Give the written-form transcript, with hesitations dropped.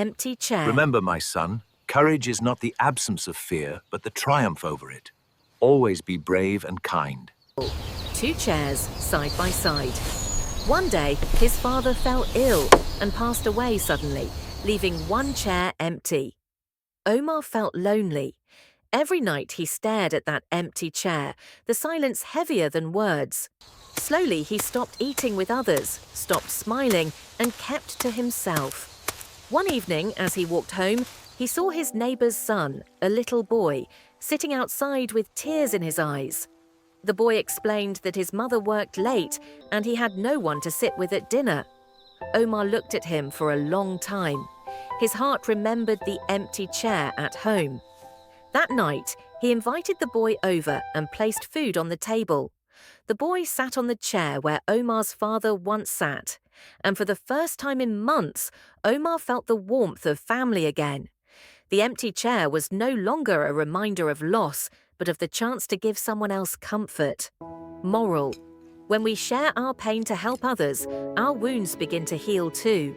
empty chair. Remember, my son, courage is not the absence of fear, but the triumph over it. Always be brave and kind. 2 chairs side by side. One day, his father fell ill and passed away suddenly, leaving 1 chair empty. Omar felt lonely. Every night he stared at that empty chair, the silence heavier than words. Slowly he stopped eating with others, stopped smiling, and kept to himself. One evening, as he walked home, he saw his neighbor's son, a little boy, sitting outside with tears in his eyes. The boy explained that his mother worked late and he had no one to sit with at dinner. Omar looked at him for a long time. His heart remembered the empty chair at home. That night, he invited the boy over and placed food on the table. The boy sat on the chair where Omar's father once sat, and for the first time in months, Omar felt the warmth of family again. The empty chair was no longer a reminder of loss, but of the chance to give someone else comfort. Moral: when we share our pain to help others, our wounds begin to heal too.